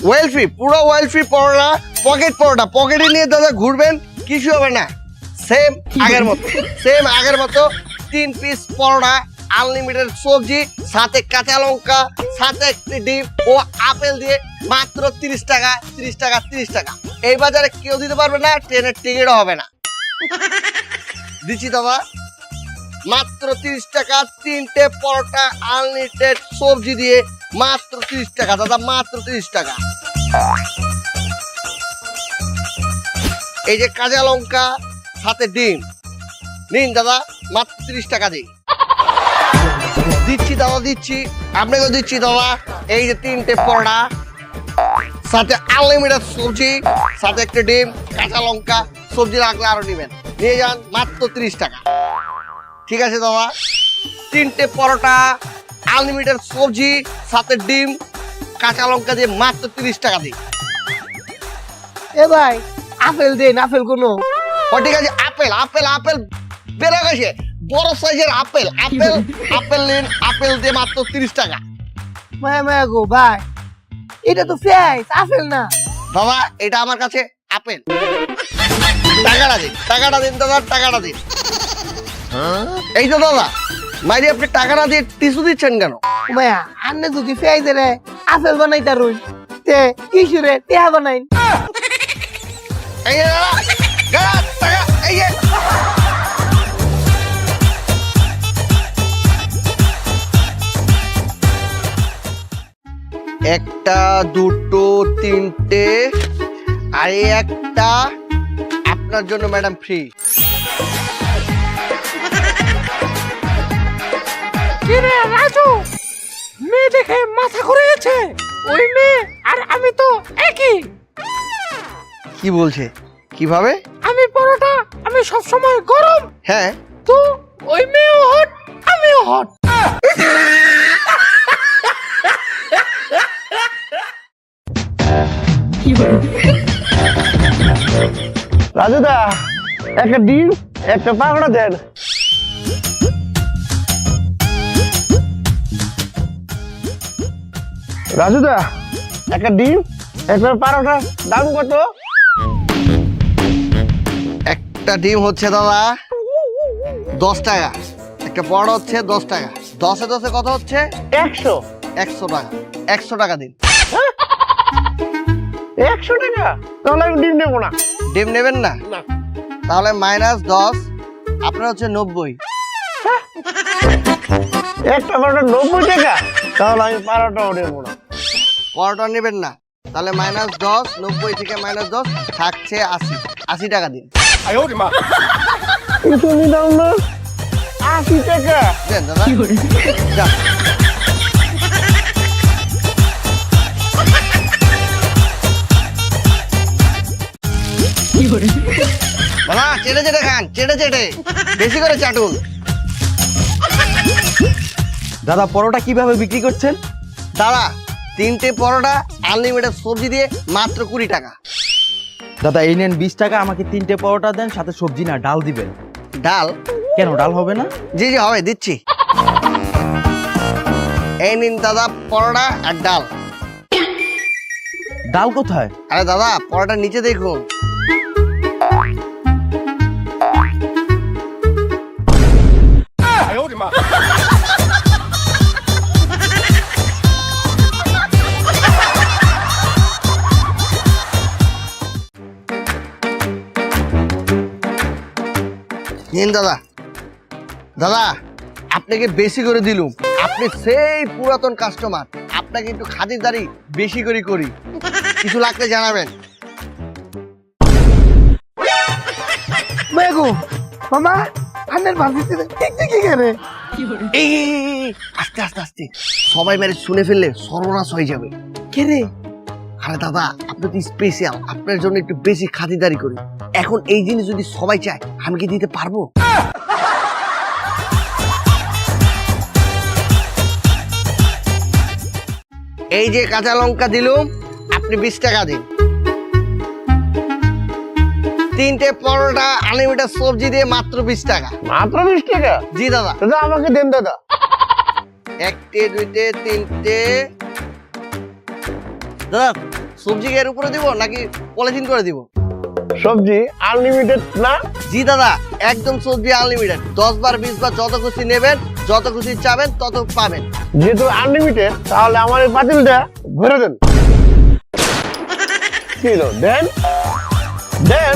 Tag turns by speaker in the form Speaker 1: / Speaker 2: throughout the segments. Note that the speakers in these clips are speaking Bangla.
Speaker 1: ওয়েল ফ্রি, পুরো ওয়েল ফ্রি পরোটা, পকেট পরোটা, পকেটে নিয়ে দাদা ঘুরবেন, কিছু হবে না। সেম আগের মতো 3 পিস পরোটা, আনলিমিটেড সবজি, সাথে কাঁচা লঙ্কা, সাথে একটি ডিম ও আপেল দিয়ে মাত্র 30 টাকা। এই বাজারে কেউ দিতে পারবে না, ট্রেনের টিকিটও হবে না। দিচ্ছি দাদা মাত্র 30 টাকা, 3টে পরোটা আনলিমিটেড সবজি দিয়ে মাত্র 30 টাকা দাদা, মাত্র 30 টাকা। এই যে কাঁচা লঙ্কা সাথে ডিম নিন দাদা, মাত্র 30 টাকা দিচ্ছি দাদা, দিচ্ছি আপনাকেও দিচ্ছি দাদা। এই যে 3টে পরোটা সাথে আনলিমিটেড সবজি, সাথে একটা ডিম, কাঁচা লঙ্কা, সবজি রাখলে আরো নেবেন, নিয়ে যান মাত্র 30 টাকা। ঠিক আছে দাদা, 3টে পরোটা আনলিমিটেড সবজি সাথে ডিম কাঁচা লঙ্কা দিয়ে মাত্র 30 টাকা দিই।
Speaker 2: এ ভাই আপেল দেন, আপেল কোনো?
Speaker 1: ও ঠিক আছে, আপেল বেড়ে গেছে, বড় সাইজের আপেল নিন, আপেল দিয়ে মাত্র 30 টাকা।
Speaker 2: মায়া গো ভাই, এটা তো ফ্রেশ আপেল না।
Speaker 1: বাবা এটা আমার কাছে আপেল। টাকাটা দিন দাদা, টাকাটা দিন। এই তো দাদা, মাইরি আপনি টাকাটা দিয়ে টিস্যু দিচ্ছেন কেন?
Speaker 2: মায়া আন্নে যদি ফ্রেশ রে আপেল বানাই তারুন তে কিশোরে টেহা বানাইন।
Speaker 1: এই যে দাদা, টাকা এই যে। একটা, দুটো, 3টে, আর এই একটা আপনার জন্য ম্যাডাম ফ্রি।
Speaker 2: কিরে রাজু, মেয়ে দেখে মাথা ঘুরিয়েছে? ওই মেয়ে আর আমি তো একই।
Speaker 1: কি বলছে? কিভাবে?
Speaker 2: আমি পরোটা, আমি সব সময় গরম।
Speaker 1: হ্যাঁ
Speaker 2: তো ওই মেয়েও হট, আমিও হট।
Speaker 1: রাজুদা, একটা ডিম, একটা পাকড়া দেন। রাজুদা, একটা ডিম, একটা পারোটা, দাম কত? একটা ডিম হচ্ছে দাদা 10 টাকা, একটা পরোটা হচ্ছে 10 টাকা, 10-এ 10-এ কত হচ্ছে? 100 টাকা। 100 টাকা দিন।
Speaker 3: 100 টাকা? তাহলে আমি ডিম নেবো না।
Speaker 1: ডিম নেবেন না? তাহলে -10, আপনার হচ্ছে 90।
Speaker 3: একটা পরোটা 90 টাকা? তাহলে আমি পরোটাও নেবো না।
Speaker 1: পরোটা নেবেন না? তাহলে -10, 90 থেকে -10 থাকছে 80 টাকা দিন।
Speaker 3: কিন্তু নিলাম না 80 টাকা।
Speaker 1: দেন দাদা, যান। দাদা চেটে খান, চেটে বেশি করে চাটুন।
Speaker 4: দাদা পরোটা কিভাবে বিক্রি করছেন?
Speaker 1: দাদা 3টে পরোটা আনলিমিটেড সবজি দিয়ে মাত্র 20 টাকা।
Speaker 4: দাদা এই নেন 20 টাকা, আমাকে 3টে পরোটা দেন, সাথে সবজি না ডাল দিবেন।
Speaker 1: ডাল?
Speaker 4: কেন ডাল হবে না?
Speaker 1: জি হবে, দিচ্ছি। এই নিন দাদা পরোটা আর ডাল।
Speaker 4: ডাল কোথায়?
Speaker 1: আরে দাদা পরোটার নিচে দেখুন। নিন দাদা। দাদা আপনাকে বেশি করে দিলুম, আপনি সেই পুরাতন কাস্টমার, আপনাকে একটু খাতিরদারি বেশি করে করি, কিছু লাগলে জানাবেন।
Speaker 2: মায়া গো মামা, আন্নের ভাবিতে কি করে?
Speaker 1: এই আস্তে সবাই মেরে শুনে ফেললে সর্বনাশ হয়ে যাবে।
Speaker 2: কে রে?
Speaker 1: আরে দাদা আপনি তো স্পেশাল, আপনার জন্য একটু বেশি খাতিরদারি করি। এখন এই জিনিস যদি সবাই চায়, আমি কি দিতে পারবো? এই যে কাঁচা লঙ্কা দিলুম, আপনি 20 টাকা দিন। 3টে পরোটা আনলিমিটেড সবজি দিয়ে মাত্র 20 টাকা।
Speaker 3: মাত্র 20 টাকা?
Speaker 1: জি দাদা।
Speaker 3: দাদা আমাকে দেন দাদা।
Speaker 1: 1টে 2টে 3টে দাদা সবজি এর উপরে দিব নাকি পলিথিন করে দিব?
Speaker 3: সবজি আনলিমিটেড না?
Speaker 1: জি দাদা, একদম সবজি আনলিমিটেড। 10 বার 20 বার যত খুশি নেবেন, যত খুশি চাবেন তত পাবেন।
Speaker 3: যেহেতু আনলিমিটেড তাহলে আমার এই পাতিলটা ভরে দেন। কি হলো? দেন দেন।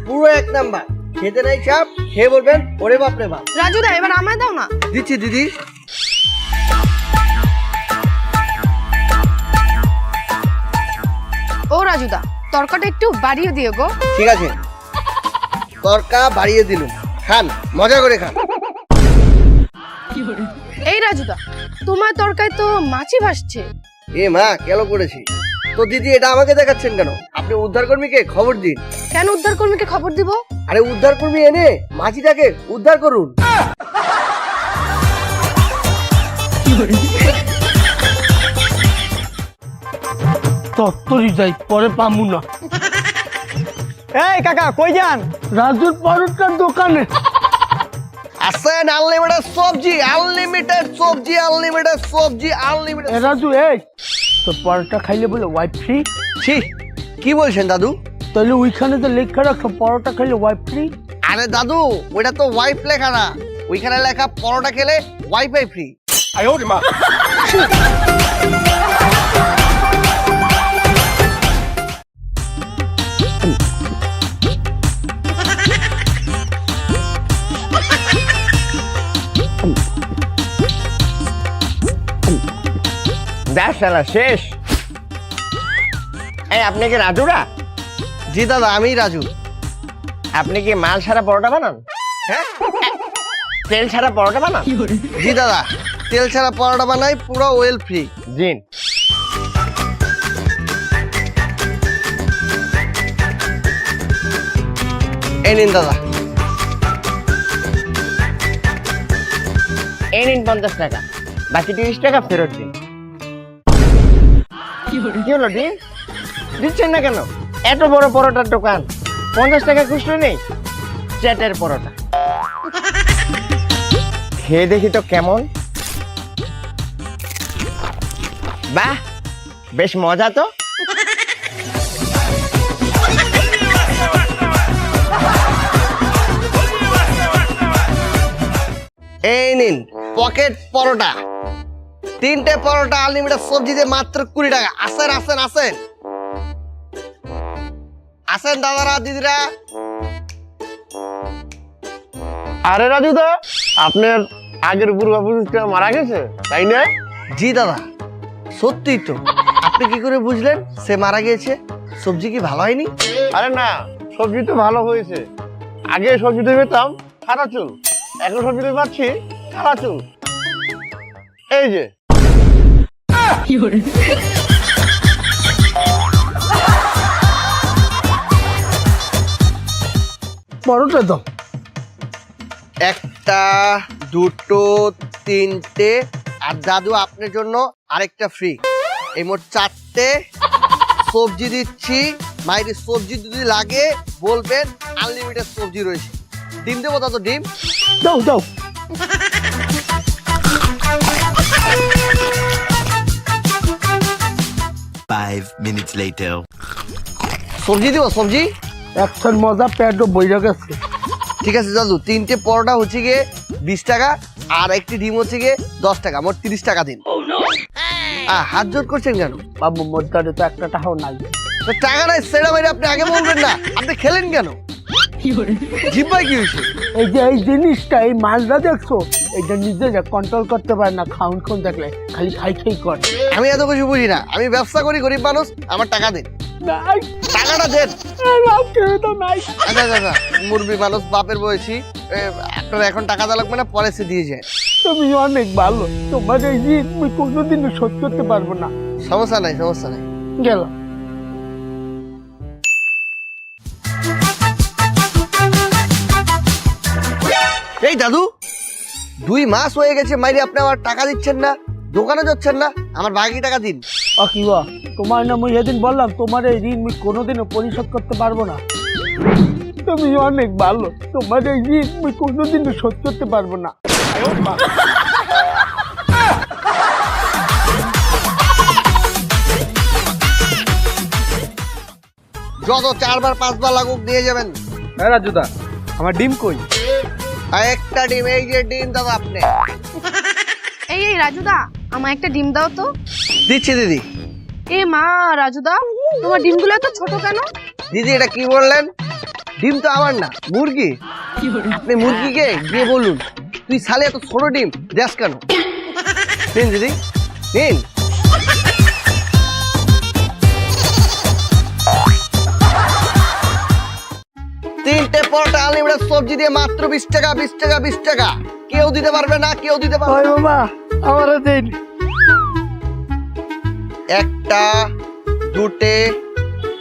Speaker 1: পুরো এক নাম্বার। খেতে নাই চাপ, খেয়ে বলবেন ওরে বাপ রে বাপ।
Speaker 5: রাজুদা এবার আমায় দাও না।
Speaker 1: দিচ্ছি দিদি।
Speaker 5: ও রাজুদা, তরকাটা একটু বাড়িয়ে দিও গো।
Speaker 1: ঠিক আছে, তরকা বাড়িয়ে দিলুম, খান মজা করে খান।
Speaker 5: এই রাজুদা, তোমার তরকায় তো মাছি ভাসছে।
Speaker 1: এ মা, কেন করেছি? তো দিদি এটা আমাকে দেখাচ্ছেন কেন? আপনি উদ্ধার কর্মীকে খবর দিন।
Speaker 5: কেন উদ্ধার কর্মীকে খবর দিব?
Speaker 1: আরে উদ্ধার কর্মী এনে মাছিটাকে উদ্ধার করুন।
Speaker 2: তত্তরি যাই, পরে পামু না।
Speaker 3: এই কাকা কই যান?
Speaker 2: রাজুর পরোটার দোকানে।
Speaker 1: আসেন, আনলিমিটেড সবজি, আনলিমিটেড সবজি, আনলিমিটেড সবজি, আনলিমিটেড।
Speaker 2: রাজু এই, তো পরোটা খাইলে বলে ওয়াইফ ফ্রি।
Speaker 1: ছি, কি বলছেন দাদু?
Speaker 2: তাহলে ওইখানে তো লেখা রাখো পরোটা খাইলে ওয়াইফ ফ্রি।
Speaker 1: আরে দাদু, ওইটা তো ওয়াইফ লেখা না, ওইখানে লেখা পরোটা খেলে ওয়াইফাই ফ্রি।
Speaker 3: দেখ শালা শেষ। এই আপনি কি রাজুরা?
Speaker 1: জি দাদা, আমি রাজু।
Speaker 3: আপনি কি মাল ছাড়া পরোটা বানান?
Speaker 1: হ্যাঁ
Speaker 3: তেল ছাড়া পরোটা বানান?
Speaker 1: জি দাদা, তেল ছাড়া পরোটা বানাই, পুরো ওয়েল ফ্রি।
Speaker 3: জিন।
Speaker 1: এই নিন দাদা।
Speaker 3: এই নিন 50 টাকা, বাকি 30 টাকা ফেরত দিন। কি হলো দিন দিচ্ছেন না কেন? এত বড় পরোটার দোকান, 50 টাকা খুচরো নেই? চ্যাটের পরোটা খেয়ে দেখি তো কেমন। বাহ, বেশ মজা তো।
Speaker 1: এই নিন পকেট পরোটা, 3টে পরোটা আনলিমিটেড সবজি দিয়ে মাত্র 20 টাকা। আসেন আসেন আসেন আসেন দাদারা দিদিরা।
Speaker 3: আরে রাজু দা, আপনার আগের পূর্বপুরুষটা মারা গেছে তাই না?
Speaker 1: জি দাদা, সত্যি তো। আপনি কি করে বুঝলেন সে মারা গিয়েছে? সবজি কি ভালো হয়নি?
Speaker 3: আরে না, সবজি তো ভালো হয়েছে। আগে সবজিতে পেতাম সাদা চুল, এখন সবজিতে পাচ্ছি কালা চুল। এই যে
Speaker 2: পরোটা দাও।
Speaker 1: 1টা 2টো 3টে, আর দাদু আপনার জন্য আরেকটা ফ্রি। এই মোট 4টে সবজি দিচ্ছি। মাইরি সবজি যদি লাগে বলবেন, আনলিমিটেড সবজি রয়েছে। ডিম দেবো দাদু? ডিম
Speaker 2: দাও দাও।
Speaker 6: Five minutes later.
Speaker 1: সবজি দিব? সবজি
Speaker 2: একটার মজা পেটও বইরা গেছে।
Speaker 1: ঠিক আছে দাদু, 3টে পরোটা হচ্ছে গিয়ে 20 টাকা, আর একটি ডিম হচ্ছে গিয়ে 10 টাকা, মোট 30 টাকা দিন। হাত জোর করছেন কেন?
Speaker 2: বাবু মধ্যে তো একটা টাকাও নাই।
Speaker 1: তো টাকা নাই সেটা বাইরে আপনি আগে বলবেন না। আপনি খেলেন কেন? জিব্বাই কি হয়েছে?
Speaker 2: এই যে এই জিনিসটা, এই মালটা দেখছো, এটা নিজে কন্ট্রোল করতে পারে না। খাউন খাউন দেখলে খালি খাই খাই করে।
Speaker 1: আমি এত কিছু বুঝি না, আমি ব্যবসা করি, গরিব মানুষ, আমার টাকা দেন,
Speaker 2: নাই,
Speaker 1: টাকাটা দেন।
Speaker 2: কেউ তো নাই।
Speaker 1: আচ্ছা আচ্ছা আচ্ছা, মুরবি মানুষ, বাপের বয়সী, আপনার এখন টাকা দেওয়া লাগবে না, পরে সে দিয়ে যায়।
Speaker 2: তুমি অনেক ভালো, তোমার এই ঋণ আমি কোনোদিনও শোধ করতে পারবো না।
Speaker 1: সমস্যা নাই, সমস্যা নাই।
Speaker 2: গেলাম।
Speaker 1: এই দাদু, 2 মাস হয়ে গেছে মাইরি আপনি আমার টাকা দিচ্ছেন না, দোকানে যাচ্ছেন না, আমার বাকি টাকা দিন।
Speaker 2: কিবা তোমার নাম এদিন বললাম, তোমার এই ঋণ আমি কোনোদিনও পরিশোধ করতে পারবো না। তুমি অনেক ভালো, তোমার এই ঋণ আমি কোনোদিনও শোধ করতে পারবো না।
Speaker 1: যত 4 বার 5 বার লাগুক দিয়ে যাবেন।
Speaker 4: হ্যাঁ রাজুদা, আমার ডিম কই?
Speaker 1: আর একটা ডিম, এই যে ডিম দাদা আপনি।
Speaker 5: এই রাজুদা, আমার একটা ডিম দাও তো।
Speaker 1: দিচ্ছি দিদি।
Speaker 5: এ মা, রাজুদা তোমার ডিমগুলো এত ছোট কেন?
Speaker 1: দিদি এটা কি বললেন? ডিম তো আমার না, মুরগি। আপনি মুরগিকে গিয়ে বলুন তুই সালে এত ছোট ডিম দেশ কেন। নিন দিদি, নিন। তিনটে পরোটা আনলিমিটেড সবজি দিয়ে মাত্র 20 টাকা, 20 টাকা, 20 টাকা। কেউ দিতে পারবে না, কেউ দিতে পারবে
Speaker 2: ওই
Speaker 1: না।
Speaker 2: মামা আমারও দিন।
Speaker 1: একটা, দুটে,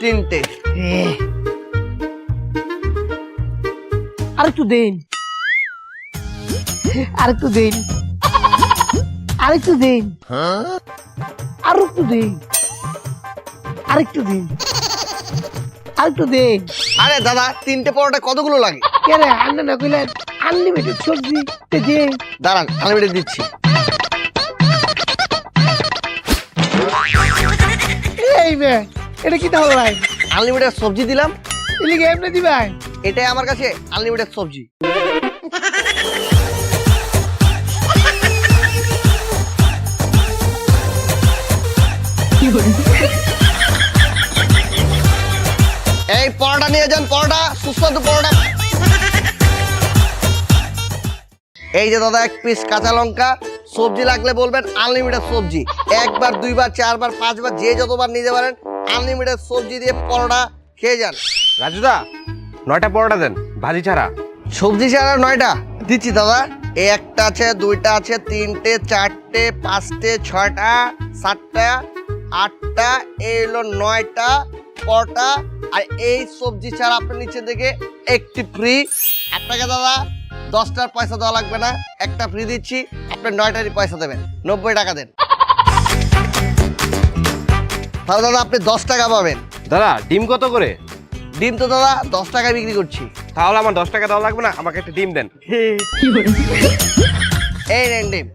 Speaker 1: তিনটে।
Speaker 2: আরেকটু দিন, আরেকটু দিন, আরেকটু দিন, আরেকটু দিন, আরেকটু দিন, আরেকটু দিন।
Speaker 1: আরে দাদা, তিনটে পরোটা কতগুলো লাগে?
Speaker 2: কে রে আন্না না কইলেন আনলিমিটেড সবজি দিন।
Speaker 1: দাঁড়ান, আনলিমিটেড দিচ্ছি।
Speaker 2: এই মে এটা কি তাহলে ভাই?
Speaker 1: আনলিমিটেড সবজি দিলাম,
Speaker 2: এলিগে এমনি দিবাই?
Speaker 1: এটাই আমার কাছে আনলিমিটেড সবজি। এই পরোটা নিয়ে যান, পরোটা, সুস্বাদু পরোটা। এই যে দাদা 1 পিস কাঁচা লঙ্কা, সবজি লাগলে বলবেন, আনলিমিটেড সবজি। 1 বার 2 বার 4 বার 5 বার যে যতবার নিতে পারেন, আনলিমিটেড সবজি দিয়ে পরোটা খেয়ে যান।
Speaker 7: রাজুদা 9টা পরোটা দেন, ভাজি ছাড়া।
Speaker 1: সবজি ছাড়া 9টা দিচ্ছি দাদা। এই একটা আছে, 2টা আছে, 3টে, 4টে, 5টে, 6টা, 7টা, 8টা, এই হলো 9টা পরোটা। আর এই সবজি ছাড়া আপনি নিচে থেকে একটি ফ্রি। আপনাকে দাদা 10টার পয়সা দেওয়া লাগবে না, একটা ফ্রি দিচ্ছি। আপনি 9টারই পয়সা দেবেন, 90 টাকা দেন। তাহলে দাদা আপনি 10 টাকা পাবেন।
Speaker 7: দাদা ডিম কত করে?
Speaker 1: ডিম তো দাদা 10 টাকায় বিক্রি করছি।
Speaker 7: তাহলে আমার 10 টাকা দেওয়া লাগবে না, আমাকে একটা ডিম দেন।
Speaker 1: এই নেন ডিম।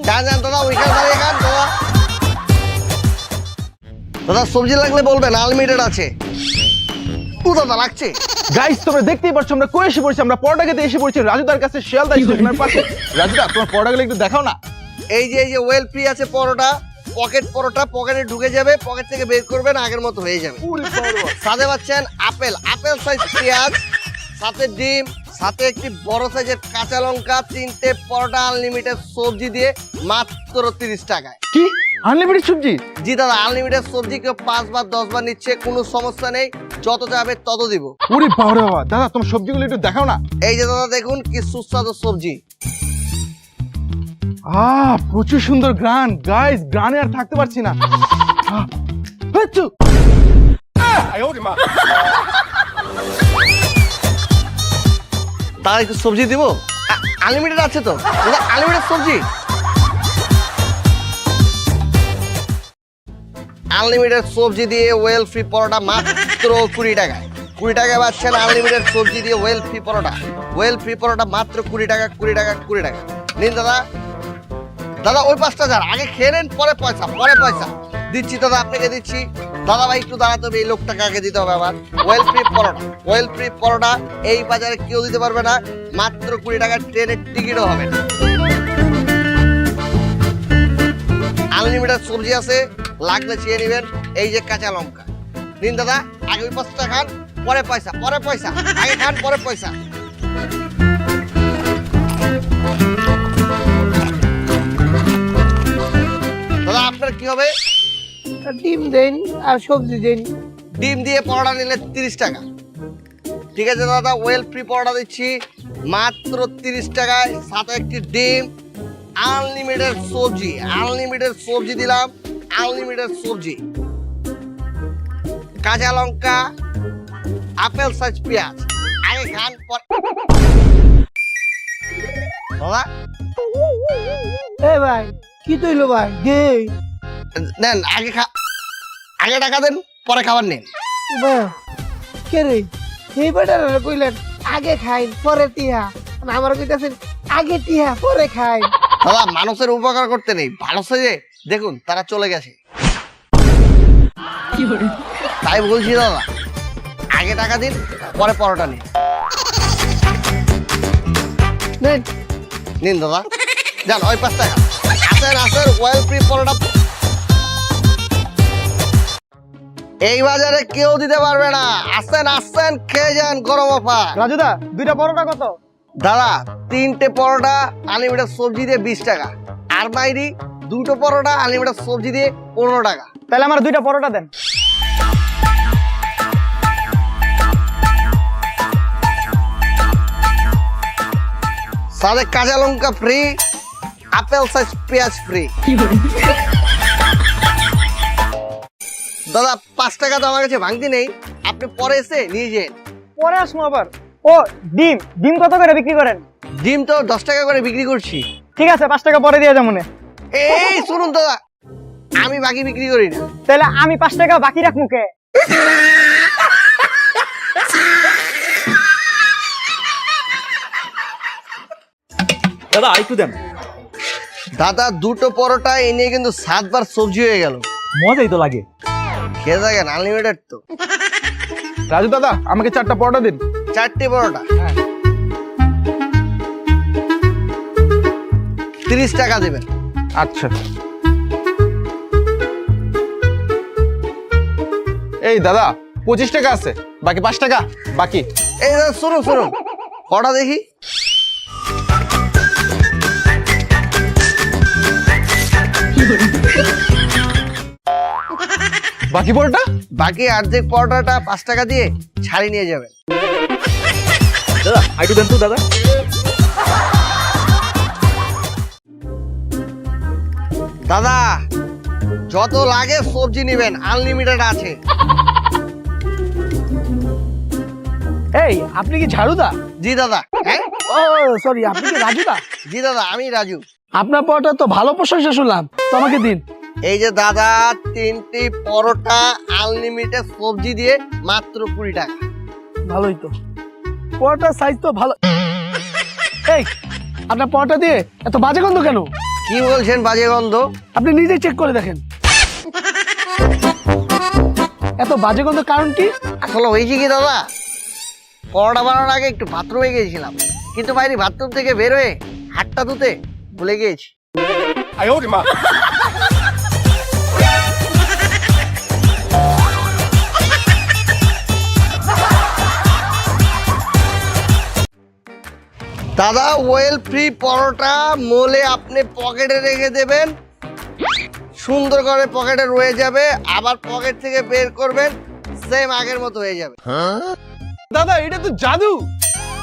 Speaker 1: যান যান দাদা, ওইখানে দাঁড়িয়ে খান দাদা। দাদা সবজি লাগলে বলবেন, আনলিমিটেড আছে। ও দাদা লাগছে।
Speaker 4: গাইস তোমরা দেখতেই পাচ্ছ আমরা কই এসে পড়েছি, আমরা পরোটা খেতে এসে পড়েছি রাজুদার কাছে, শিয়ালদা স্টেশনের পাশে। রাজুদা তোমার পরোটাগুলো একটু দেখাও না।
Speaker 1: এই যে ওয়েল ফ্রি আছে পরোটা, পকেট পরোটা, পকেটে ঢুকে যাবে, পকেট থেকে বের করবেন, আগের মতো হয়ে যাবে। সাথে পাচ্ছেন আপেল, আপেল সাইজ পেঁয়াজ, সাথে ডিম, সাথে একটি বড় সাইজের কাঁচা লঙ্কা, 3টে পরোটা আনলিমিটেড সবজি দিয়ে মাত্র 30 টাকায়।
Speaker 4: কি আনলিমিটেড সবজি?
Speaker 1: জি দাদা, আনলিমিটেড সবজি। কেউ 5 বার 10 বার নিচ্ছে, কোনো সমস্যা নেই, যত যাবে তত দিব।
Speaker 4: ওরে বাবা রে বাবা, দাদা তোমার সবজিগুলো একটু দেখাও না।
Speaker 1: এই যে দাদা দেখুন কি সুস্বাদু সবজি।
Speaker 4: প্রচুর সুন্দর গ্রান, গাইস গ্রানে আর থাকতে পারছি না। হাচ্চু।
Speaker 1: তার একটু সবজি দিব, আনলিমিটেড আছে তো দাদা, আনলিমিটেড সবজি। আনলিমিটেড সবজি দিয়ে ওয়েল ফ্রি পরোটা মাত্র 20 টাকায়। 20 টাকায় পাচ্ছেন আনলিমিটেড সবজি দিয়ে ওয়েল ফ্রি পরোটা। ওয়েল ফ্রি পরোটা মাত্র 20 টাকা, 20 টাকা, 20 টাকা। নিন দাদা। দাদা ওই 5টা যান, আগে খেয়ে নেন, পরে পয়সা, পরে পয়সা দিচ্ছি দাদা, আপনাকে দিচ্ছি। দাদা ভাই একটু দাঁড়াতে হবে, এই লোকটাকে আগে দিতে হবে আবার। ওয়েল ফ্রি পরোটা, ওয়েল ফ্রি পরোটা এই বাজারে কেউ দিতে পারবে না, মাত্র 20 টাকা, ট্রেনের টিকিটও হবে না। আনলিমিটেড সবজি আছে, লাগলে চেয়ে নেবেন। এই যে কাঁচা লঙ্কা নিন দাদা, আগে ওই 5টা খান, পরে পয়সা, পরে পয়সা, আগে খান পরে পয়সা। দাদা আপনার কি হবে?
Speaker 2: ডিম দেন আর সবজি দেন।
Speaker 1: ডিম দিয়ে পরোটা নিলে 30 টাকা। ঠিক আছে দাদা, ওয়েল ফ্রি পরোটা দিচ্ছি মাত্র 30 টাকায়, সাথে একটি ডিম, আনলিমিটেড সবজি। আনলিমিটেড সবজি দিলাম, আনলিমিটেড সবজি, কাঁচা লঙ্কা, আপেল সাইজ পেঁয়াজ, আগে খান পরে। দাদা
Speaker 2: এ ভাই কি তৈলো ভাই দে।
Speaker 1: নেন, আগে টাকা দেন, পরে খাবার নিন।
Speaker 2: কে রে এই বেটারা কইলেন আগে খাই পরে টিহা, আমার কইতাছেন আগে টিহা পরে খাই।
Speaker 1: দাদা মানুষের উপকার করতে নেই, ভালো সেজে দেখুন তারা চলে গেছে। তাই বলছি দাদা, আগে টাকা দিন, পরে পরোটা নিন। নিন দাদা, যান ওই 5 টাকা। আসেন ওয়েল ফ্রি পরোটা এই বাজারে কেউ দিতে পারবে না। আসেন খেয়ে যান, গরম অফার।
Speaker 2: রাজুদা 2টা পরোটা কত?
Speaker 1: দাদা 3টে পরোটা আনলিমিটেড সবজি দিয়ে 20 টাকা, আর বাইরি 2টো পরোটা আনলিমিটেড সবজি দিয়ে 15 টাকা।
Speaker 2: তাহলে আমার 2টা পরোটা দেন।
Speaker 1: সাথে কাঁচা লঙ্কা ফ্রি, আপেল সাইজ পেঁয়াজ ফ্রি। দাদা 5 টাকা তো আমার কাছে ভাঙতি নেই, আপনি পরে এসে নিয়ে যান।
Speaker 2: পরে আসবো আবার। ও ডিম কত করে বিক্রি করেন?
Speaker 1: ডিম তো 10 টাকা করে বিক্রি করছি।
Speaker 2: ঠিক আছে 5 টাকা পরে দিয়ে যাবো মনে।
Speaker 1: এই শুনুন দাদা, আমি বাকি বিক্রি করি না।
Speaker 2: তাহলে আমি 5 টাকা বাকি রাখ মুখে।
Speaker 4: দাদা আরেকটু দেন।
Speaker 1: দাদা 2টো পরোটা এই নিয়ে কিন্তু 7 বার সবজি হয়ে গেল।
Speaker 4: মজাই তো লাগে।
Speaker 1: খেয়ে থাকেন, আনলিমিটেড তো।
Speaker 4: রাজু দাদা আমাকে 4টা পরোটা দিন।
Speaker 1: 4টে পরোটা 30 টাকা দেবেন।
Speaker 4: আচ্ছা। এই দাদা 25 টাকা আছে, বাকি 5 টাকা বাকি।
Speaker 1: এই দাদা শুনুন কটা দেখি।
Speaker 4: বাকি পরোটা?
Speaker 1: বাকি অর্ধেক পরোটাটা 5 টাকা দিয়ে ছাড়ি নিয়ে যাবেন।
Speaker 4: দাদা আরেকটু দেন তো দাদা।
Speaker 1: দাদা যত লাগে সবজি নেবেন, আনলিমিটেড আছে।
Speaker 2: এই আপনি কি ঝাড়ুদা?
Speaker 1: জি দাদা। হ্যাঁ
Speaker 2: ও সরি, আপনি কি রাজুদা?
Speaker 1: জি দাদা, আমি রাজু।
Speaker 2: আপনার পরোটা তো ভালো প্রশংসা শুনলাম, তো আমাকে দিন।
Speaker 1: এই যে দাদা 3টি পরোটা আনলিমিটেড সবজি দিয়ে মাত্র 20 টাকা।
Speaker 2: ভালোই তো, পরোটার সাইজ তো ভালো। এই আপনার পরোটা দিয়ে এত বাজে গন্ধ কেন?
Speaker 1: কি বলছেন বাজে গন্ধ?
Speaker 2: আপনি নিজে চেক করে দেখেন এত বাজে গন্ধ কারণ কি?
Speaker 1: আসলে হয়েছে কি দাদা, পরোটা বানানোর আগে একটু বাথরুমে গিয়েছিলাম, কিন্তু বাইরে বাথরুম থেকে বের হয়ে হাতটা ধুতে ভুলে গিয়েছি। দাদা ওয়েল ফ্রি পরোটা মোলে আপনি পকেটে রেখে দেবেন, সুন্দর করে পকেটে রয়ে যাবে, আবার পকেট থেকে বের করবেন, সেম আগের মতো হয়ে যাবে।
Speaker 4: দাদা এটা তো জাদু।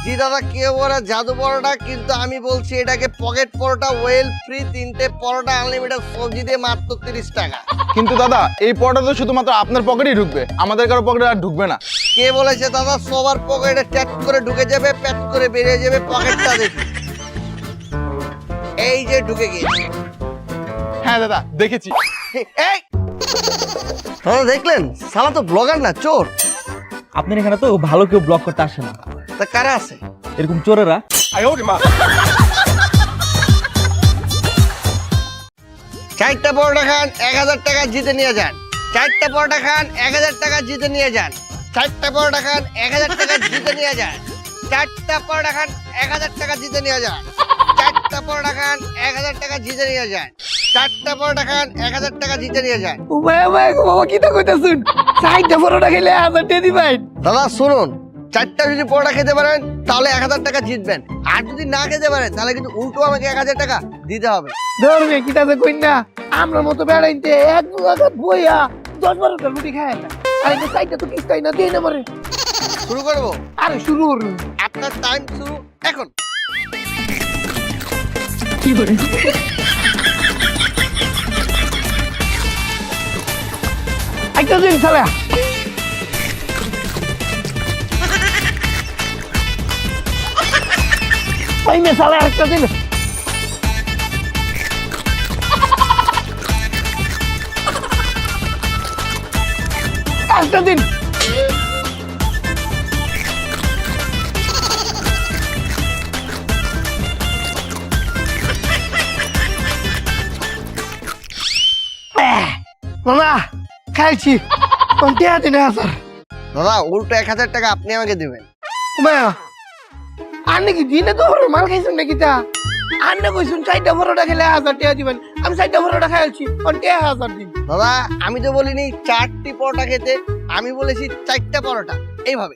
Speaker 1: জি দাদা, কেউ বলে জাদু পরোটা, কিন্তু আমি বলছি এটাকে পকেট পরোটা ওয়েল ফ্রি। 3টে পরোটা আনলিমিটেড সবজি দিয়ে মাত্র 30 টাকা।
Speaker 4: কিন্তু দাদা এই পরোটা তো শুধুমাত্র আপনার পকেটেই ঢুকবে, আমাদের কারো পকেটে আর ঢুকবে না।
Speaker 1: কে বলেছে দাদা? সবার পকেটে ট্যাপ করে ঢুকে যাবে, প্যাট করে বেরিয়ে যাবে। পকেটটা দেখি, এই যে ঢুকে গিয়েছে।
Speaker 4: হ্যাঁ দাদা দেখেছি।
Speaker 1: এই দাদা দেখলেন, শালা তো ব্লগার না, চোর।
Speaker 8: আপনার এখানে তো ভালো কেউ ব্লক করতে আসে না,
Speaker 1: তা কারা আছে?
Speaker 8: এরকম চোরেরা।
Speaker 1: 4টা পরোটা খান, 1000 টাকা জিতে নিয়ে যান। 4টা পরোটা খান, 1000 টাকা জিতে নিয়ে যান। 4টা পরোটা খান, 1000 টাকা জিতে নিয়ে যান। 4টা পরোটা খান, 1000 টাকা জিতে নিয়ে যান। 4টা পরোটা খান, 1000 টাকা জিতে নিয়ে যান। 4টা পরোটা খান, 1000 টাকা জিতে নিয়ে যান।
Speaker 2: বাবা কি তো কইতাছুন, 4টা পরোটা খেলে 1000 টাকা দিবেন?
Speaker 1: দাদা শুনুন, 4টা যদি পরোটা খেতে পারেন তাহলে 1000 টাকা জিতবেন, আর যদি না খেতে পারেন তাহলে কিন্তু উল্টো আমাকে 1000 টাকা দিতে হবে।
Speaker 2: ধরবে কিটাতে কই না, আমরা মতো বেড়াইতে এক জায়গা বইয়া 10-12টা রুটি খায় না, আর এটা 4টা তো কিস্তাই না দিয়ে না মরে।
Speaker 1: শুরু করবো?
Speaker 2: আরে শুরু করুন।
Speaker 1: আপনার টাইম শুরু এখন।
Speaker 2: একটা দিন চালা পাইনে চালা, একটা দিন একটা দিন। মামা খাইছি, টিয়া 3000
Speaker 1: দাদা উল্টো 1000 টাকা আপনি আমাকে দেবেন।
Speaker 2: মায়া আর নাকি দিনে তো মাল খাইছেন নাকি তা আর না কইছুন 4টা পরোটা খেলে 1000 টাকা দিবেন আমি 4টা পরোটা খাইছি আর টিয়া 1000 দিন
Speaker 1: দাদা আমি তো বলিনি 4টি পরোটা খেতে, আমি বলেছি 4টা পরোটা, এইভাবে।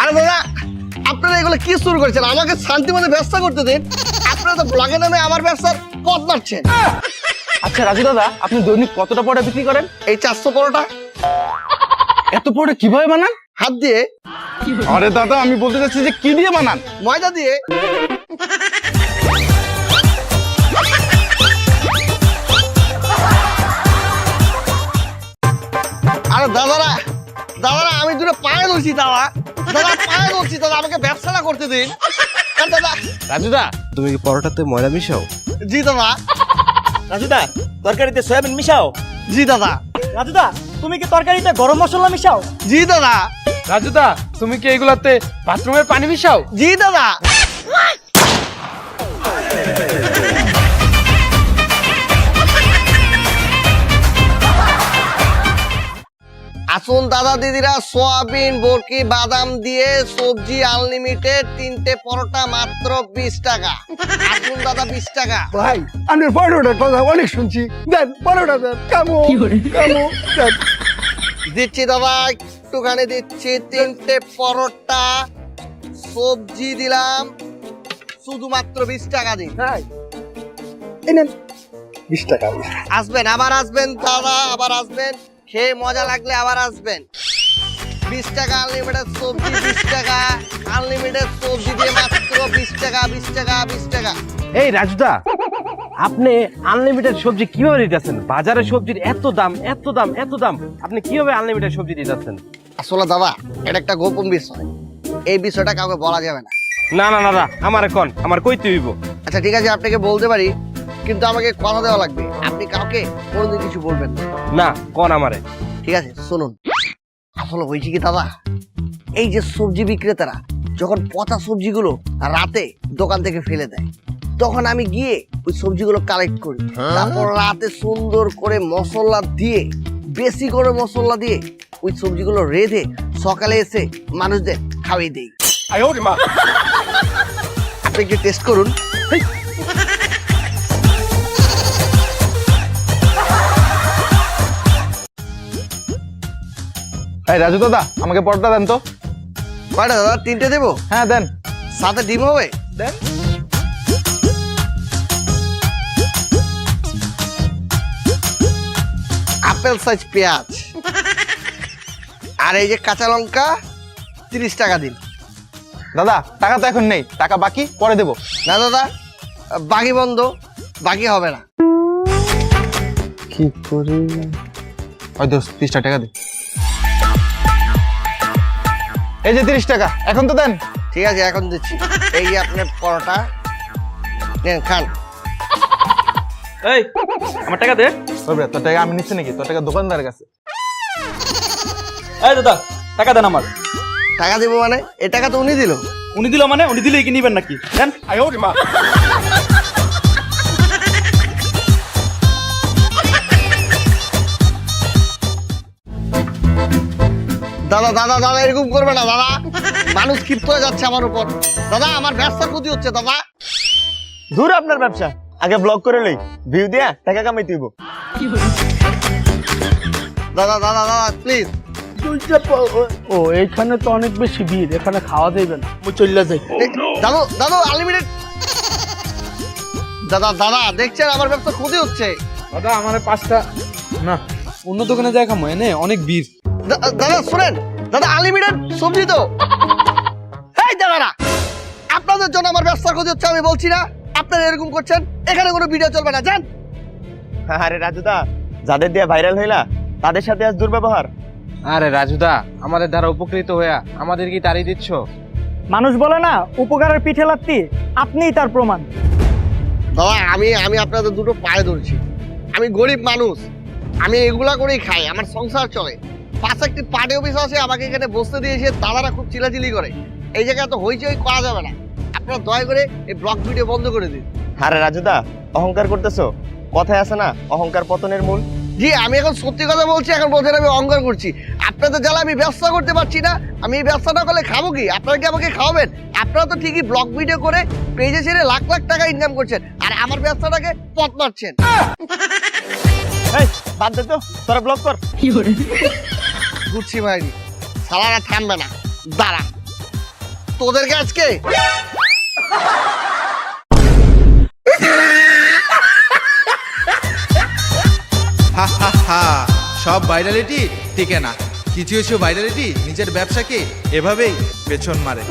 Speaker 1: আরে দাদা আপনারা এগুলো কি শুরু করেছেন? আমাকে শান্তি মতো ব্যবসা করতে দিন। আপনারা তো ব্লগের নামে আমার ব্যবসার পথ মারছেন।
Speaker 4: আচ্ছা রাজু দাদা, আপনি দৈনিক কতটা পরোটা বিক্রি করেন?
Speaker 1: এই 400 পরোটা
Speaker 4: এত পরোটা কিভাবে বানান?
Speaker 1: হাত দিয়ে,
Speaker 4: আরে দাদা আমি বলতে চাচ্ছি যে কি দিয়ে বানান?
Speaker 1: ময়দা দিয়ে। আরে দাদারা দাদারা আমি দুটো পায়ে ধরছি দাদা, দাদা পায়ে ধরছি দাদা, আমাকে ব্যবসাটা করতে দিন। আর দাদা
Speaker 7: রাজুদা, তুমি কি পরোটাতে ময়দা মিশাও?
Speaker 1: জি দাদা,
Speaker 8: রাজুদা তরকারিতে সয়াবিন মিশাও?
Speaker 1: জি দাদা,
Speaker 8: রাজুদা তুমি কি তরকারিতে গরম মশলা মিশাও?
Speaker 1: জি দাদা,
Speaker 9: রাজুদা তুমি কি এগুলাতে বাথরুমের পানি মিশাও?
Speaker 1: জি দাদা। আসুন দাদা দিদিরা, সোয়াবিন, বরকি, বাদাম দিয়ে সবজি আনলিমিটেড 3টে পরোটা মাত্র 20 টাকা। আসুন দাদা 20 টাকা।
Speaker 2: ভাই আমি পরোটার কথা অনেক শুনছি, দেন পরোটা দেন কামো কামো দেন।
Speaker 1: দিচ্ছি দাদা, একটুখানি দিচ্ছি। 3টে পরোটা, সবজি দিলাম, শুধুমাত্র 20 টাকা দিন।
Speaker 2: ভাই এই নেন 20 টাকা।
Speaker 1: আসবেন, আবার আসবেন দাদা, আবার আসবেন। খেয়ে মজা লাগলে আবার আসবেন। 20 টাকা আনলিমিটেড সবজি, 20 টাকা আনলিমিটেড সবজি দিয়ে মাত্র 20 টাকা, 20 টাকা, 20 টাকা।
Speaker 7: এই রাজুদা, আপনি আনলিমিটেড সবজি কিভাবে দিতেছেন? বাজারে সবজির এত দাম, এত দাম, এত দাম, আপনি কিভাবে আনলিমিটেড সবজি দিতেছেন?
Speaker 1: আসলে দাদা এটা একটা গোপন বিষয়, এই বিষয়টা কাউকে বলা যাবে না।
Speaker 7: না না না না, আমার কোন আমার কইতে হইব।
Speaker 1: আচ্ছা ঠিক আছে, আপনাকে বলতে পারি, কিন্তু আমাকে কথা দেওয়া লাগবে, আপনি কাউকে কোনোদিন কিছু বলবেন না।
Speaker 7: না কোন আমারে।
Speaker 1: ঠিক আছে শুনুন, আসলে হয়েছে কি দাদা, এই যে সবজি বিক্রেতারা যখন পচা সবজিগুলো রাতে দোকান থেকে ফেলে দেয়, তখন আমি গিয়ে ওই সবজিগুলো কালেক্ট করি, তারপর রাতে সুন্দর করে মশলা দিয়ে, বেশি করে মশলা দিয়ে ওই সবজিগুলো রেঁধে সকালে এসে মানুষদের খাওয়িয়ে দেই। আপনি একটু টেস্ট করুন।
Speaker 4: এই রাজু দাদা আমাকে পরোটা দেন তো।
Speaker 1: কয়টা দাদা? 3টে দেবো?
Speaker 4: হ্যাঁ দেন।
Speaker 1: সাথে ডিম হবে?
Speaker 4: দেন।
Speaker 1: আপেল সাইজ পেঁয়াজ, আর এই যে কাঁচা লঙ্কা 30 টাকা দিন।
Speaker 4: দাদা টাকা তো এখন নেই, টাকা বাকি পরে দেবো।
Speaker 1: না দাদা, বাকি বন্ধ, বাকি হবে না।
Speaker 4: কি করি? ওই দোস্ত 30 টাকা দে। এই যে 30 টাকা, এখন তো দেন।
Speaker 1: ঠিক আছে এখন দিচ্ছি। এই যে আপনার পরোটা নেন, খান।
Speaker 8: এই আমার টাকা দে।
Speaker 4: ওই bre, তোর টাকা আমি নিচ্ছি নাকি? তোর টাকা দোকানদারের কাছে।
Speaker 8: এই দাদা টাকা দেন আমার।
Speaker 1: টাকা দিব মানে? এ টাকা তো উনি দিল।
Speaker 8: উনি দিল মানে? উনি দিলে কি নিবেন নাকি? দেন।
Speaker 1: দাদা দাদা দাদা এরকম করবে না দাদা, মানুষ ক্ষিপ্ত হয়ে যাচ্ছে আমার উপর। দাদা আমার ব্যবসা ক্ষতি হচ্ছে দাদা।
Speaker 8: দূর আপনার ব্যবসা, আগে ব্লগ করে লই, ভিউ দিয়া টাকা কামাই তুইব।
Speaker 1: দাদা দাদা দাদা প্লিজ।
Speaker 2: ও এইখানে তো অনেক বেশি ভিড়, এখানে খাওয়া দেবে না, আমি চলে যাই।
Speaker 1: দাদু দাদু আনলিমিটেড। দাদা দাদা দেখছেন আমার ব্যবসা ক্ষতি হচ্ছে।
Speaker 9: দাদা আমার 5টা না, অন্য দোকানে যাই খামো, এনে অনেক ভিড়।
Speaker 1: দাদা শুনেন, দাদা আনলিমিটেড সবজি তো। এই দাদারা, আপনাদের জন্য আমার ব্যবসা ক্ষতি হচ্ছে, আমি বলছি না? আপনারা এরকম করছেন, এখানে কোনো ভিডিও চলবে না, যান।
Speaker 8: আরে রাজুদা, যাদের দিয়ে ভাইরাল হইলা তাদের সাথে আজ দুর্ব্যবহার।
Speaker 7: আরে রাজুদা, আমাদের দ্বারা উপকৃত হইয়া আমাদের কি তাড়িয়ে দিচ্ছ?
Speaker 8: মানুষ বলে না উপকারের পিঠে লাত্তি, আপনিই তার প্রমাণ।
Speaker 1: দাদা আমি আপনাদের দুটো পায়ে ধরছি, আমি গরিব মানুষ, আমি এগুলা করেই খাই, আমার সংসার চলে। পাশে একটি পার্টি অফিস আছে, আমাকে এখানে বসতে দিয়েছে, দাদারা খুব চিলাচিলি করে। এই জায়গায় তো হইচই করা যাবে না। আপনারা দয়া করে এই ব্লগ ভিডিও বন্ধ করে দিন।
Speaker 8: আরে রাজুদা, অহংকার করতেছো? কথায় আছে না, অহংকার পতনের মূল।
Speaker 1: জি, আমি এখন সত্যি কথা বলছি, এখন বলছেন আমি অহংকার করছি। আপনাদের জ্বালা আমি ব্যবসা করতে পারছি না, আমি এই ব্যবসা না করলে খাবো কি? আপনারা কি আমাকে খাওয়াবেন? আপনারা তো ঠিকই ব্লগ ভিডিও করে পেজে ছেড়ে লাখ লাখ টাকা ইনকাম করছেন, আর আমার ব্যবসাটাকে পথ মারছেন।
Speaker 8: এই বাদ দে তো, তোরা ব্লক কর।
Speaker 1: ঘুরছি ভাইনি, সালারা থামবে না, দাঁড়া তোদেরকে আজকে।
Speaker 10: সব ভাইরালিটি টিকে না, কিছু কিছু ভাইরালিটি নিজের ব্যবসাকে এভাবেই পেছন মারে।